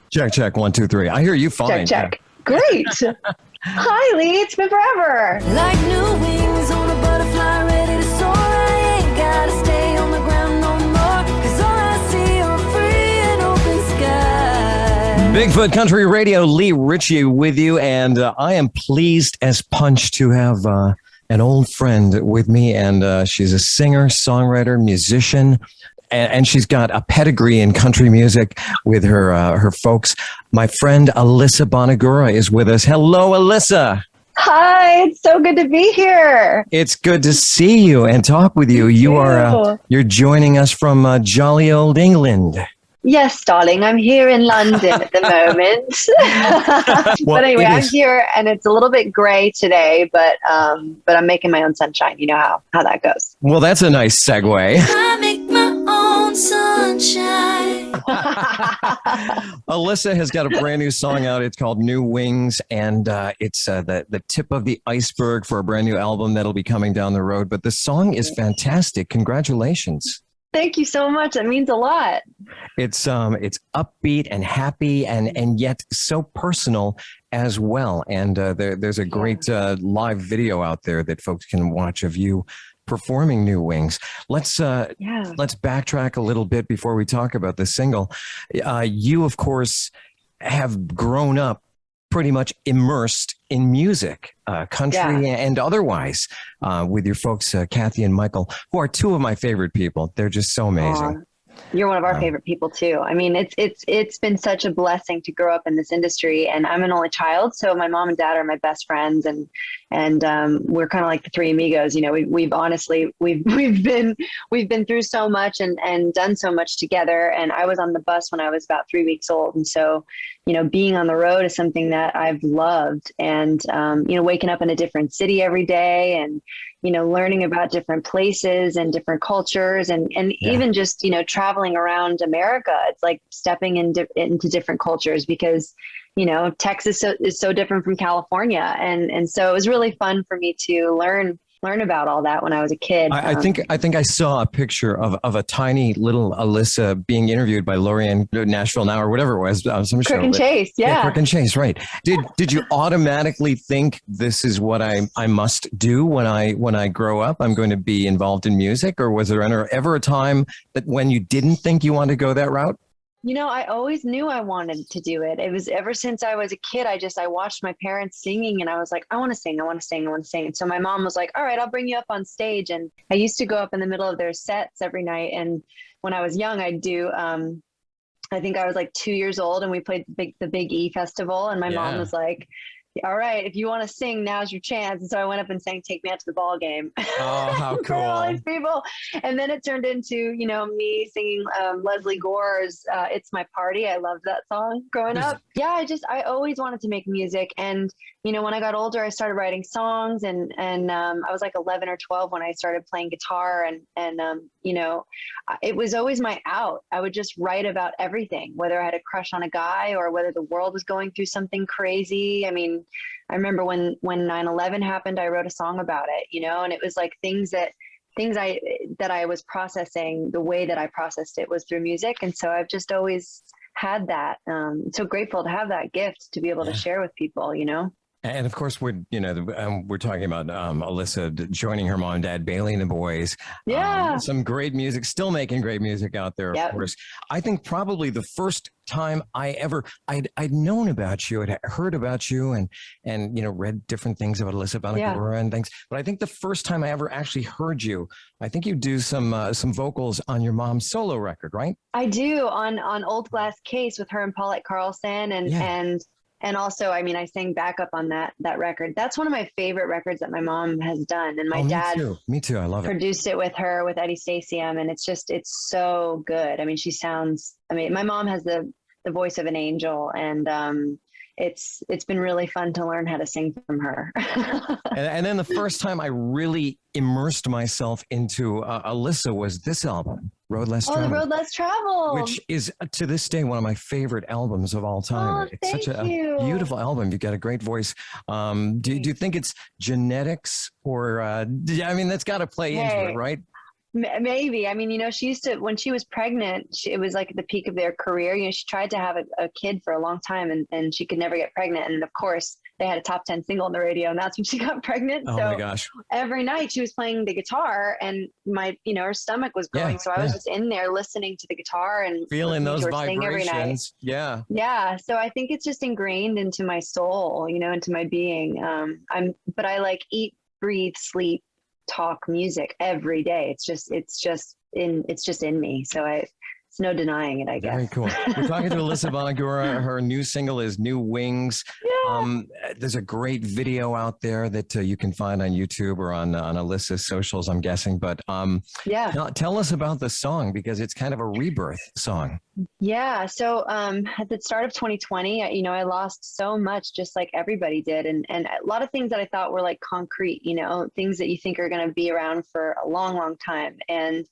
Check, check. 1, 2, 3. I hear you fine. Check. Great. Hi, Lee. It's been forever. Like new wings on a butterfly ready to soar. I ain't gotta stay on the ground no more. 'Cause all I see are free and open skies. Bigfoot Country Radio, Lee Richey with you. And I am pleased as punch to have an old friend with me. And she's a singer, songwriter, musician. And she's got a pedigree in country music with her folks. My friend Alyssa Bonagura is with us. Hello, Alyssa. Hi. It's so good to be here. It's good to see you and talk with you. You're joining us from jolly old England. Yes, darling. I'm here in London at the moment. Well, but anyway, I'm here, and it's a little bit gray today, but I'm making my own sunshine. You know how that goes. Well, that's a nice segue. I make my own sunshine. Alyssa has got a brand new song out. It's called New Wings, and it's the tip of the iceberg for a brand new album that'll be coming down the road. But the song is fantastic. Congratulations. Thank you so much. That means a lot. It's upbeat and happy and yet so personal as well. And there's a great live video out there that folks can watch of you performing New Wings. Let's backtrack a little bit before we talk about the single. You, of course, have grown up pretty much immersed in music, country and otherwise, with your folks, Kathy and Michael, who are two of my favorite people. They're just so amazing. You're one of our favorite people too. I mean, it's been such a blessing to grow up in this industry, and I'm an only child, so my mom and dad are my best friends, and we're kind of like the three amigos. You know, we've honestly been through so much and done so much together. And I was on the bus when I was about 3 weeks old, and so, you know, being on the road is something that I've loved, and you know, waking up in a different city every day, and you know, learning about different places and different cultures, and even just, you know, traveling around America. It's like stepping into different cultures, because, you know, Texas is so different from California. And so it was really fun for me to learn about all that when I was a kid. I think I saw a picture of a tiny little Alyssa being interviewed by Lorian Nashville Now or whatever it was. Some show. Crick and Chase, yeah. Crick and Chase, right. Did you automatically think this is what I must do when I grow up? I'm going to be involved in music? Or was there ever a time that when you didn't think you wanted to go that route? You know, I always knew I wanted to do it. It was ever since I was a kid. I watched my parents singing, and I was like, I want to sing. And so my mom was like, all right, I'll bring you up on stage. And I used to go up in the middle of their sets every night. And when I was young, I'd do, I think I was like 2 years old, and we played the Big E Festival. And my mom was like, all right, if you want to sing, now's your chance. And so I went up and sang "Take Me Out to the Ball Game." Oh, how cool. For all these people. And then it turned into, you know, me singing Leslie Gore's "It's My Party." I loved that song growing up. Yeah, I always wanted to make music. And, you know, when I got older, I started writing songs, and I was like 11 or 12 when I started playing guitar, and you know, it was always my out. I would just write about everything, whether I had a crush on a guy or whether the world was going through something crazy. I mean, I remember when 9/11 happened, I wrote a song about it, you know, and it was like things that I was processing. The way that I processed it was through music. And so I've just always had that. So grateful to have that gift to be able to share with people, you know. And of course, we're talking about Alyssa joining her mom and dad, Bailey and the Boys. Yeah. Some great music, still making great music out there, of course. I think probably the first time I'd known about you, I'd heard about you and you know, read different things about Alyssa Bonagura and things. But I think the first time I ever actually heard you, I think you do some vocals on your mom's solo record, right? I do, on Old Glass Case with her and Paulette Carlson, and also, I mean, I sang backup on that record. That's one of my favorite records that my mom has done. And my dad, me too. I love it. Produced it with her, with Eddie Stasium, and it's so good. I mean, my mom has the voice of an angel, and it's been really fun to learn how to sing from her. and then the first time I really immersed myself into Alyssa was this album, Road Less Traveled. The Road Less Traveled. Which is, to this day, one of my favorite albums of all time. It's such a beautiful album. You've got a great voice. Do you think it's genetics, or, I mean, that's got to play into it, right? Maybe. I mean, she used to, when she was pregnant, it was like the peak of their career. She tried to have a kid for a long time and she could never get pregnant. And of course, they had a top 10 single on the radio, and that's when she got pregnant. Oh so my gosh. every night she was playing the guitar, and her stomach was growing. Yeah, so I was just in there listening to the guitar and feeling those sing every night. vibrations. Yeah. Yeah. So I think it's just ingrained into my soul, into my being. But I like eat, breathe, sleep, talk music every day. It's just in me. So it's no denying it, I guess. Very cool. We're talking to Alyssa Bonagura. Her new single is New Wings. Yeah. There's a great video out there that you can find on YouTube or on Alyssa's socials, I'm guessing. But yeah, tell us about the song, because it's kind of a rebirth song. Yeah. So at the start of 2020, I lost so much, just like everybody did. And a lot of things that I thought were like concrete, things that you think are going to be around for a long, long time. And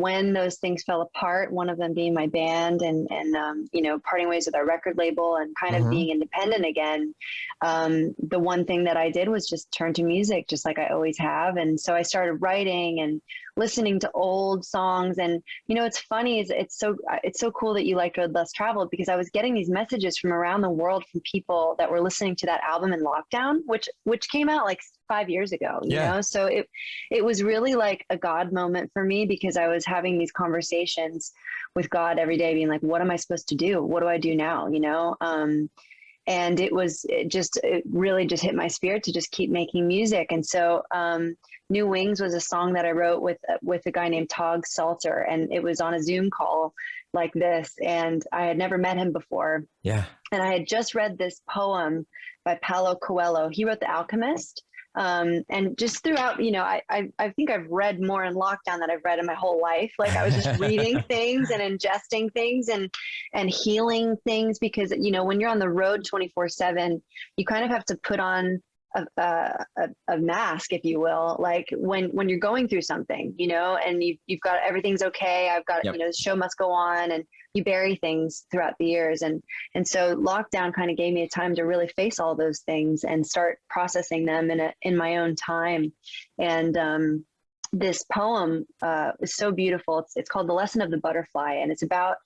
when those things fell apart, one of them being my band and parting ways with our record label and kind of being independent again, the one thing that I did was just turn to music, just like I always have. And so I started writing and listening to old songs. And it's funny, is it's so cool that you liked Road Less Traveled, because I was getting these messages from around the world from people that were listening to that album in lockdown, which came out like 5 years ago, you know? So it was really like a God moment for me, because I was having these conversations with God every day, being like, what am I supposed to do? What do I do now? And it really just hit my spirit to just keep making music. And so New Wings was a song that I wrote with a guy named Tog Salter, and it was on a Zoom call like this. And I had never met him before. Yeah. And I had just read this poem by Paulo Coelho. He wrote The Alchemist. And just throughout, I think I've read more in lockdown than I've read in my whole life. Like I was just reading things and ingesting things and healing things, because, when you're on the road 24/7, you kind of have to put on a mask, if you will, like when you're going through something, and you've got, everything's okay. I've got, the show must go on, and you bury things throughout the years. And so lockdown kind of gave me a time to really face all those things and start processing them in my own time. And, this poem is so beautiful. It's called The Lesson of the Butterfly. And it's about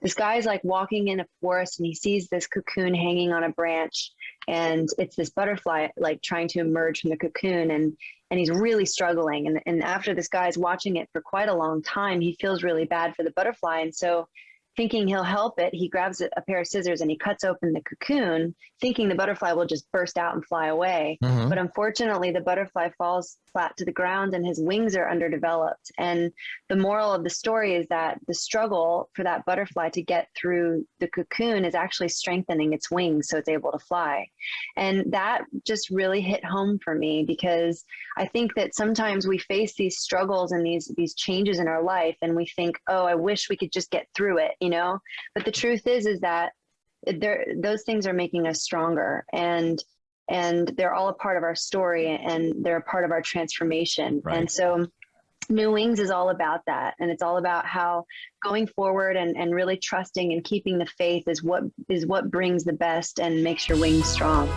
this guy's like walking in a forest, and he sees this cocoon hanging on a branch. And it's this butterfly like trying to emerge from the cocoon. And he's really struggling. And after this guy's watching it for quite a long time, he feels really bad for the butterfly. And so thinking he'll help it, he grabs a pair of scissors and he cuts open the cocoon, thinking the butterfly will just burst out and fly away. But unfortunately, the butterfly falls flat to the ground and his wings are underdeveloped. And the moral of the story is that the struggle for that butterfly to get through the cocoon is actually strengthening its wings so it's able to fly. And that just really hit home for me, because I think that sometimes we face these struggles and these changes in our life, and we think, oh, I wish we could just get through it, But the truth is that those things are making us stronger, and they're all a part of our story, and they're a part of our transformation. Right. And so New Wings is all about that. And it's all about how going forward and really trusting and keeping the faith is what brings the best and makes your wings strong.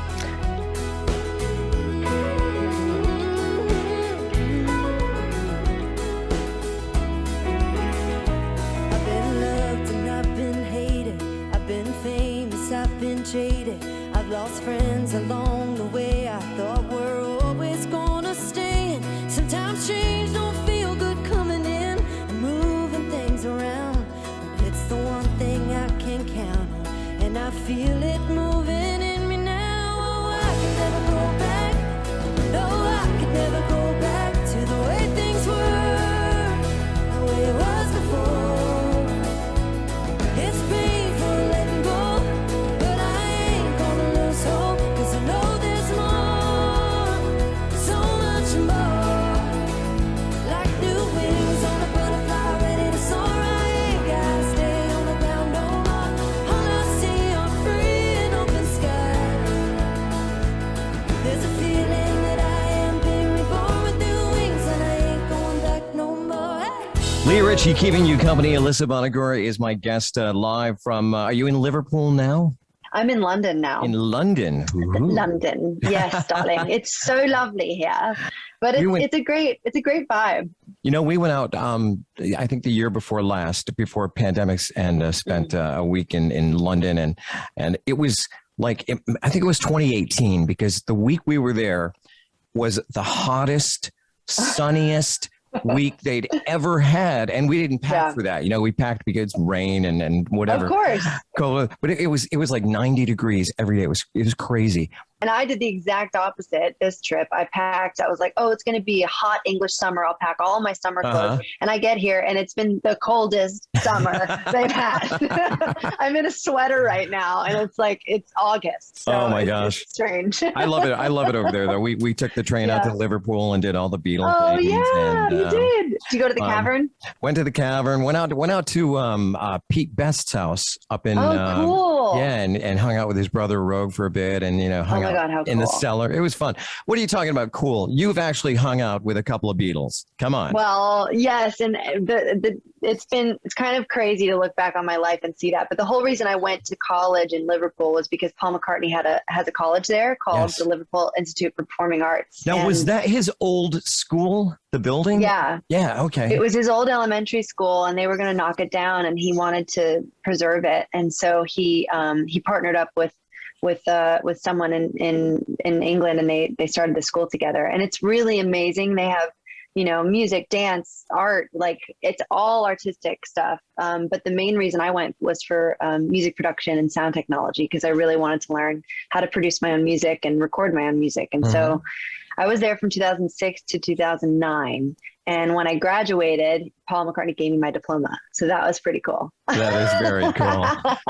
I've been loved and I've been hated. I've been famous, I've been jaded. I've lost friends along the way. I thought we're always gonna stay. And sometimes change don't feel good coming in and moving things around. But it's the one thing I can count on, and I feel it moving in me now. Oh, I can never go back. No, I can never go back to the way things were, the way it was before. It's painful letting go, but I ain't gonna lose hope, 'cause I know there's more, so much more. Like new wings on a butterfly ready to soar. I ain't gotta stay on the ground no more. All I see are free and open skies. There's a feeling that I am being reborn with new wings, and I ain't going back no more. Hey. Lee Richey keeping you company. Alyssa Bonagura is my guest live from, are you in Liverpool now? I'm in London now. In London. Ooh. London. Yes, darling. It's so lovely here. But We went- it's a great vibe. We went out, I think the year before last, before pandemics, and spent a week in London. And it was like, I think it was 2018, because the week we were there was the hottest, sunniest week they'd ever had. And we didn't pack for that. We packed because rain and whatever. Of course. Cold. But it was like 90 degrees every day. It was crazy. And I did the exact opposite this trip. I was like, oh, it's going to be a hot English summer. I'll pack all my summer clothes. And I get here and it's been the coldest summer they've had. I'm in a sweater right now and it's like, it's August. So oh my gosh. It's strange. I love it. I love it over there though. We took the train out to Liverpool and did all the Beatles. Oh things, yeah, and, you did. Did you go to the cavern? Went to the cavern, went out to Pete Best's house up in cool. and hung out with his brother Rogue for a bit, and hung out in the cellar. It was fun. What are you talking about? Cool. You've actually hung out with a couple of Beatles. Come on. Well, yes, and it's kind of crazy to look back on my life and see that. But the whole reason I went to college in Liverpool was because Paul McCartney has a college there called the Liverpool Institute for Performing Arts. Now, was that his old school, the building? Yeah. Yeah. Okay. It was his old elementary school, and they were going to knock it down, and he wanted to preserve it, and so he partnered up with someone in England, and they started the school together, and it's really amazing. They have music, dance, art, like it's all artistic stuff. But the main reason I went was for music production and sound technology, because I really wanted to learn how to produce my own music and record my own music. And so I was there from 2006 to 2009. And when I graduated, Paul McCartney gave me my diploma. So that was pretty cool. That is very cool.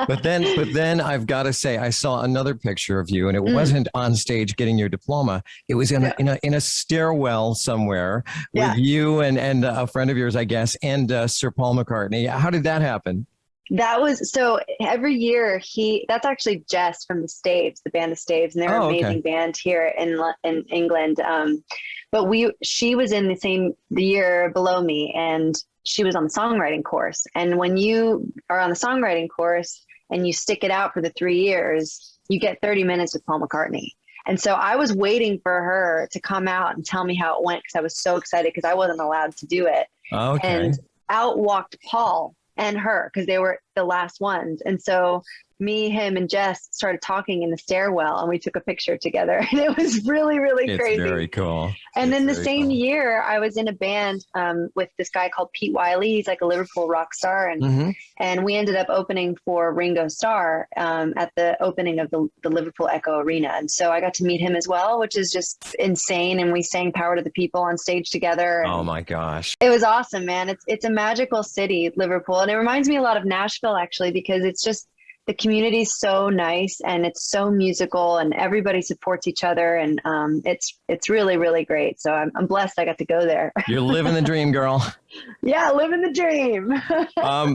But then I've got to say, I saw another picture of you, and it wasn't on stage getting your diploma. It was in a stairwell somewhere with you and a friend of yours, I guess, and Sir Paul McCartney. How did that happen? That was so every year that's actually Jess from the Staves, the band of Staves, and they're an amazing band here in England. But she was in the year below me, and she was on the songwriting course. And when you are on the songwriting course and you stick it out for the 3 years, you get 30 minutes with Paul McCartney. And so I was waiting for her to come out and tell me how it went, because I was so excited, because I wasn't allowed to do it. Okay. And out walked Paul and her, because they were the last ones. And so me, him, and Jess started talking in the stairwell, and we took a picture together, and it was really, really crazy. It's very cool. And then the same year, I was in a band with this guy called Pete Wiley. He's like a Liverpool rock star, and we ended up opening for Ringo Starr at the opening of the Liverpool Echo Arena. And so I got to meet him as well, which is just insane. And we sang "Power to the People" on stage together. Oh my gosh, it was awesome, man. It's a magical city, Liverpool, and it reminds me a lot of Nashville, actually, because it's just, the community is so nice, and it's so musical, and everybody supports each other, and it's really, really great. So I'm blessed I got to go there. You're living the dream, girl. Yeah, living the dream.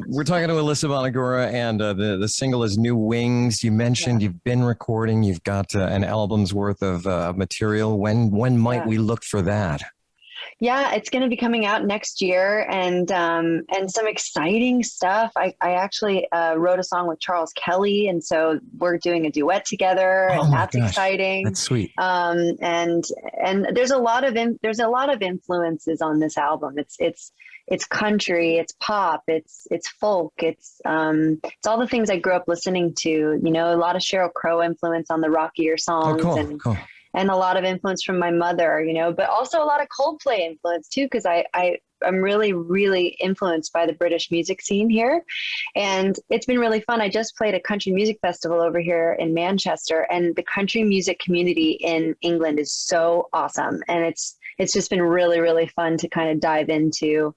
We're talking to Alyssa Bonagura, and the single is New Wings. You mentioned you've been recording. You've got an album's worth of material. When might we look for that? Yeah, it's going to be coming out next year, and some exciting stuff. I actually wrote a song with Charles Kelly, and so we're doing a duet together, and that's exciting. That's sweet. And there's a lot of influences on this album. It's country, it's pop, it's folk, it's all the things I grew up listening to. A lot of Sheryl Crow influence on the rockier songs. Oh, cool. And a lot of influence from my mother, but also a lot of Coldplay influence too, because I'm really, really influenced by the British music scene here. And it's been really fun. I just played a country music festival over here in Manchester, and the country music community in England is so awesome. And it's just been really, really fun to kind of dive into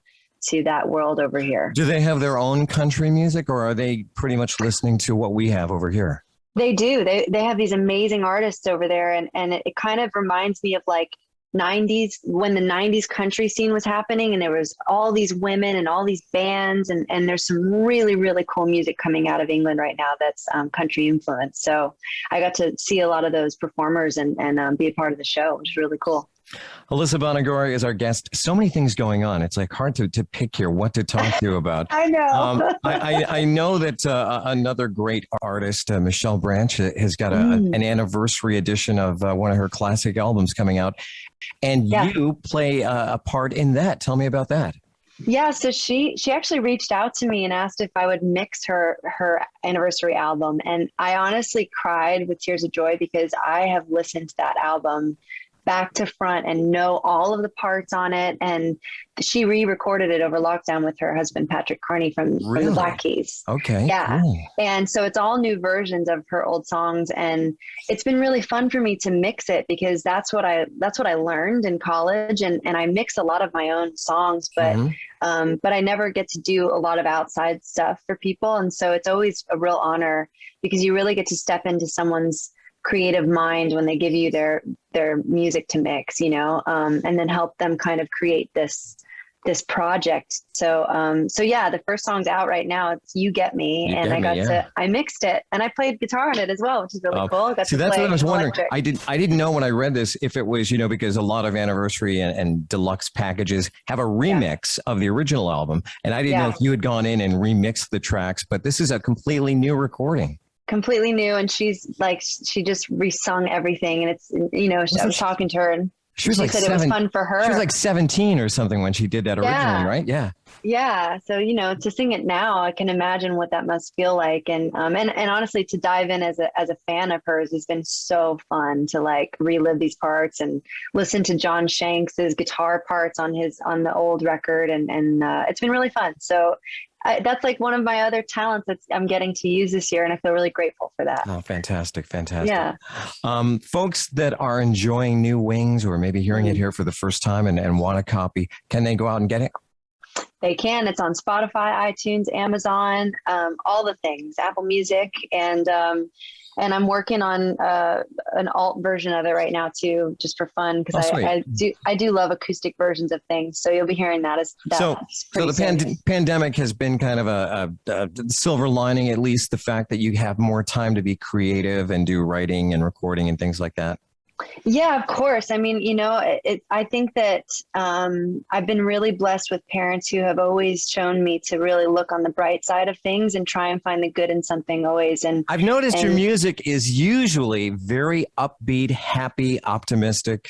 that world over here. Do they have their own country music, or are they pretty much listening to what we have over here? They do. They have these amazing artists over there. And it kind of reminds me of like 90s, when the 90s country scene was happening, and there was all these women and all these bands, and there's some really, really cool music coming out of England right now that's country influenced. So I got to see a lot of those performers and be a part of the show, which is really cool. Alyssa Bonagura is our guest. So many things going on. It's like hard to pick here what to talk to you about. I know. I know that another great artist, Michelle Branch, has got an anniversary edition of one of her classic albums coming out. And you play a part in that. Tell me about that. Yeah, so she actually reached out to me and asked if I would mix her anniversary album. And I honestly cried with tears of joy because I have listened to that album back to front and know all of the parts on it. And she re-recorded it over lockdown with her husband, Patrick Carney from the Black Keys. Okay. Yeah. Cool. And so it's all new versions of her old songs. And it's been really fun for me to mix it because that's what I learned in college. And I mix a lot of my own songs, but I never get to do a lot of outside stuff for people. And so it's always a real honor because you really get to step into someone's creative mind when they give you their music to mix, and then help them kind of create this project. So yeah, the first song's out right now. It's You Get Me. I mixed it and I played guitar on it as well, which is really cool. See, that's what I was wondering. I didn't know when I read this, if it was, because a lot of anniversary and deluxe packages have a remix of the original album. And I didn't know if you had gone in and remixed the tracks, but this is a completely new recording. Completely new, and she just resung everything, and it's I was talking to her and she said it was fun for her. She was like 17 or something when she did that originally, right? Yeah. So to sing it now, I can imagine what that must feel like, and honestly, to dive in as a fan of hers has been so fun to like relive these parts and listen to John Shanks's guitar parts on the old record, and it's been really fun. So. That's like one of my other talents that I'm getting to use this year, and I feel really grateful for that. Oh, fantastic. Yeah. Folks that are enjoying New Wings or maybe hearing it here for the first time and want a copy, can they go out and get it? They can. It's on Spotify, iTunes, Amazon, all the things, Apple Music, and I'm working on an alt version of it right now too, just for fun, because I do love acoustic versions of things. So you'll be hearing that So the pandemic has been kind of a silver lining, at least the fact that you have more time to be creative and do writing and recording and things like that. Yeah, of course. I mean, I think that I've been really blessed with parents who have always shown me to really look on the bright side of things and try and find the good in something always. And I've noticed your music is usually very upbeat, happy, optimistic.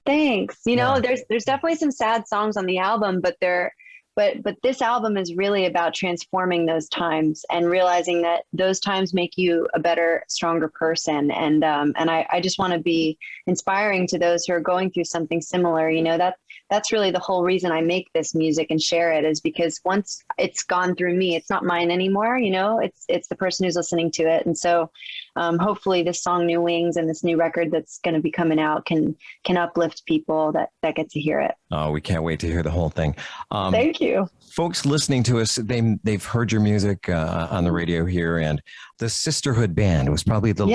Thanks. There's definitely some sad songs on the album, but this album is really about transforming those times and realizing that those times make you a better, stronger person. And I just want to be inspiring to those who are going through something similar. That's really the whole reason I make this music and share it, is because once it's gone through me, it's not mine anymore. It's the person who's listening to it. And so hopefully this song, New Wings, and this new record that's going to be coming out can uplift people that get to hear it. Oh, we can't wait to hear the whole thing. Thank you. Folks listening to us, they've heard your music on the radio here, and the Sisterhood Band was probably the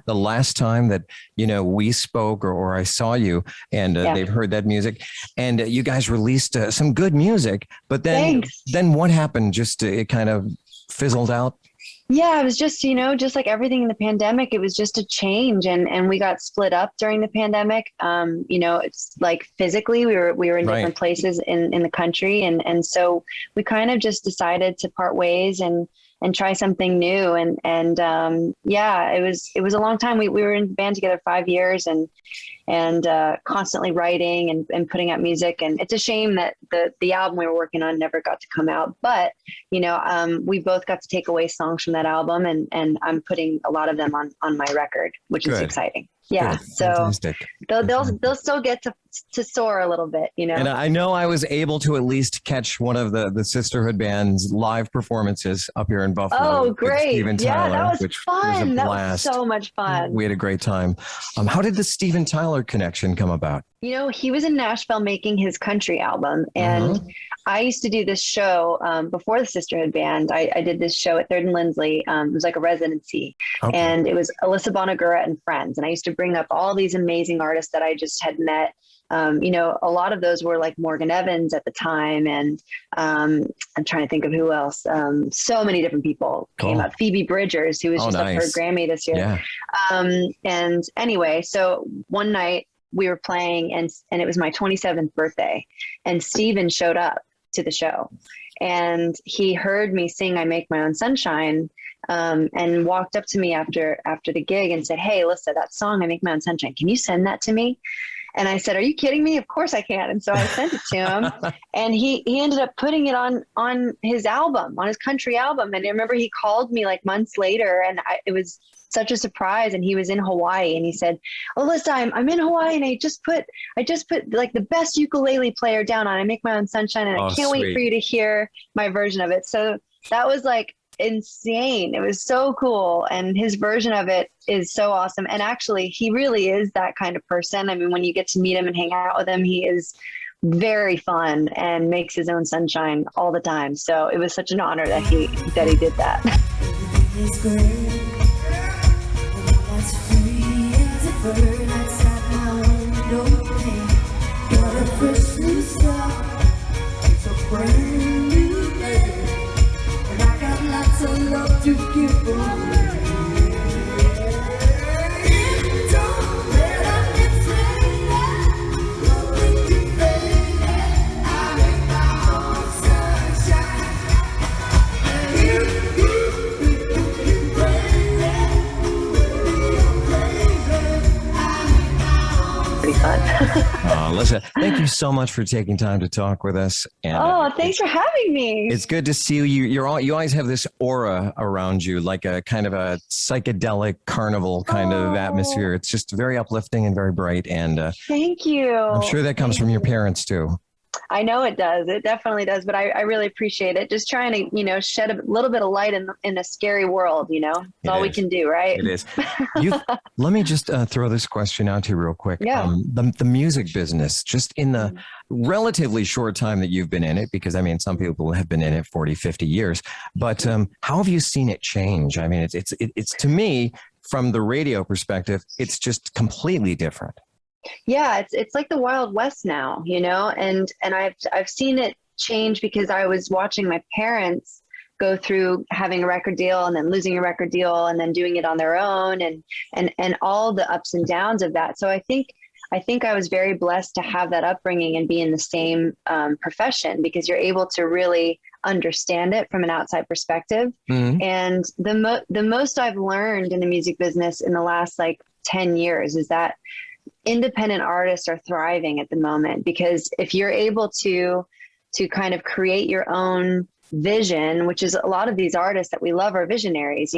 last time that we spoke or I saw you, and they've heard that music, and you guys released some good music. But then what happened? Just it kind of fizzled out. Yeah, it was just, just like everything in the pandemic, it was just a change, and we got split up during the pandemic. It's like physically we were in different places in the country. And so we kind of just decided to part ways and try something new. And it was a long time. We were in the band together 5 years and constantly writing and putting out music. And it's a shame that the album we were working on never got to come out, but we both got to take away songs from that album, and I'm putting a lot of them on my record, which is exciting. Yeah. Good. So Fantastic. they'll still get to soar a little bit, And I know I was able to at least catch one of the Sisterhood Band's live performances up here in Buffalo. Oh, great. Steven Tyler, that was fun. That was so much fun. We had a great time. How did the Steven Tyler connection come about? He was in Nashville making his country album, and I used to do this show before the Sisterhood Band. I did this show at 3rd and Lindsley. It was like a residency, and it was Alyssa Bonagura and friends. And I used to bring up all these amazing artists that I just had met. A lot of those were like Morgan Evans at the time, and I'm trying to think of who else. So many different people came up. Phoebe Bridgers, who was just up for a Grammy this year. Yeah. And anyway, so one night, we were playing, and it was my 27th birthday, and Steven showed up to the show, and he heard me sing "I Make My Own Sunshine," and walked up to me after the gig and said, "Hey, Alyssa, that song, I Make My Own Sunshine, can you send that to me?" And I said, "Are you kidding me? Of course I can." And so I sent it to him, and he ended up putting it on his album, on his country album. And I remember he called me like months later, and it was such a surprise. And he was in Hawaii, and he said, "Alyssa, I'm in Hawaii, and I just put like the best ukulele player down on I Make My Own Sunshine, and I can't wait for you to hear my version of it." So that was like insane. It was so cool, and his version of it is so awesome. And actually, he really is that kind of person. I mean, when you get to meet him and hang out with him, he is very fun and makes his own sunshine all the time. So it was such an honor that he did that. It's great, and as free as a bird outside my window pane. Got a fresh new start, it's a brand new day, and I got lots of love to give away. Don't let up, it's raining, nothing to fade. I make my own sunshine, and you Pretty fun. Alyssa, thank you so much for taking time to talk with us. And Thanks for having me. it's good to see you. You always have this aura around you, like a kind of a psychedelic carnival kind of atmosphere. It's just very uplifting and very bright. And Thank you. I'm sure that comes from your parents too. I know it does. It definitely does. But I really appreciate it. Just trying to, shed a little bit of light in a scary world, That's all we can do, right? It is. Let me just throw this question out to you real quick. Yeah. The music business, just in the relatively short time that you've been in it, because I mean, some people have been in it 40, 50 years, but how have you seen it change? I mean, it's to me, from the radio perspective, it's just completely different. Yeah, it's like the Wild West now, and I've seen it change because I was watching my parents go through having a record deal and then losing a record deal and then doing it on their own and all the ups and downs of that. So I think I was very blessed to have that upbringing and be in the same profession, because you're able to really understand it from an outside perspective. Mm-hmm. And the most I've learned in the music business in the last like 10 years is that independent artists are thriving at the moment, because if you're able to kind of create your own vision, which is a lot of these artists that we love are visionaries,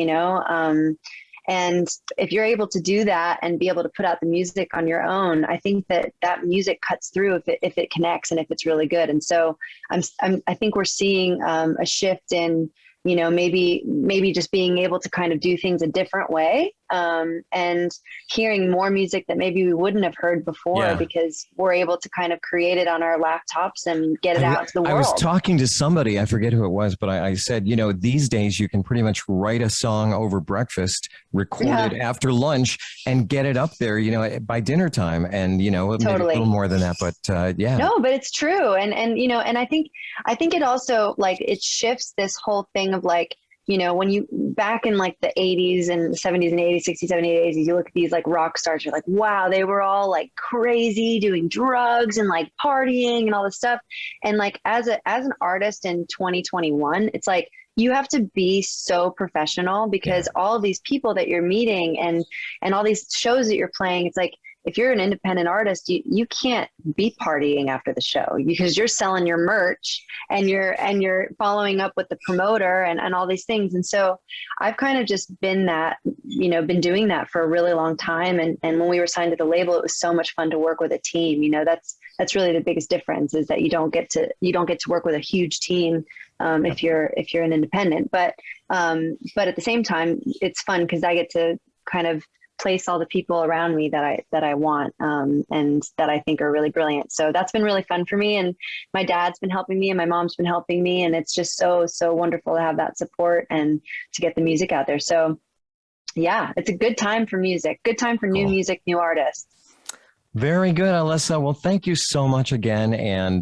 and if you're able to do that and be able to put out the music on your own, I think that music cuts through if it connects and if it's really good. And so I think we're seeing a shift in, maybe just being able to kind of do things a different way, and hearing more music that maybe we wouldn't have heard before, because we're able to kind of create it on our laptops and get it out to the world. I was talking to somebody, I forget who it was, but I said, these days you can pretty much write a song over breakfast, record it after lunch, and get it up there, by dinner time. And, maybe a little more than that, but yeah. No, but it's true. And I think it also, like, it shifts this whole thing of like, when you back in like the 80s and the 70s and 80s, 60s, 70s, 80s, you look at these like rock stars, you're like, wow, they were all like crazy doing drugs and like partying and all this stuff. And like as an artist in 2021, it's like you have to be so professional, because all of these people that you're meeting and all these shows that you're playing, it's like, if you're an independent artist, you can't be partying after the show, because you're selling your merch and you're following up with the promoter and all these things. And so I've kind of just been doing that for a really long time. And when we were signed to the label, it was so much fun to work with a team. That's really the biggest difference, is that you don't get to work with a huge team if you're an independent. But at the same time, it's fun because I get to kind of place all the people around me that I want, and that I think are really brilliant. So that's been really fun for me. And my dad's been helping me and my mom's been helping me. And it's just so wonderful to have that support and to get the music out there. So yeah, it's a good time for music, good time for new music, new artists. Very good, Alyssa. Well, thank you so much again. And,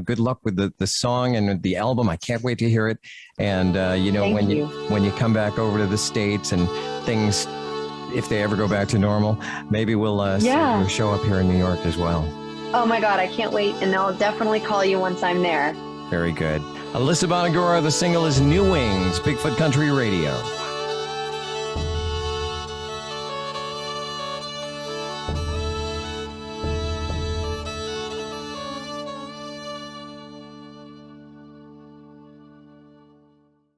good luck with the song and the album. I can't wait to hear it. And, when you come back over to the States and things if they ever go back to normal, maybe we'll see you show up here in New York as well. Oh my God, I can't wait. And I'll definitely call you once I'm there. Very good. Alyssa Bonagura, the single is New Wings, Bigfoot Country Radio.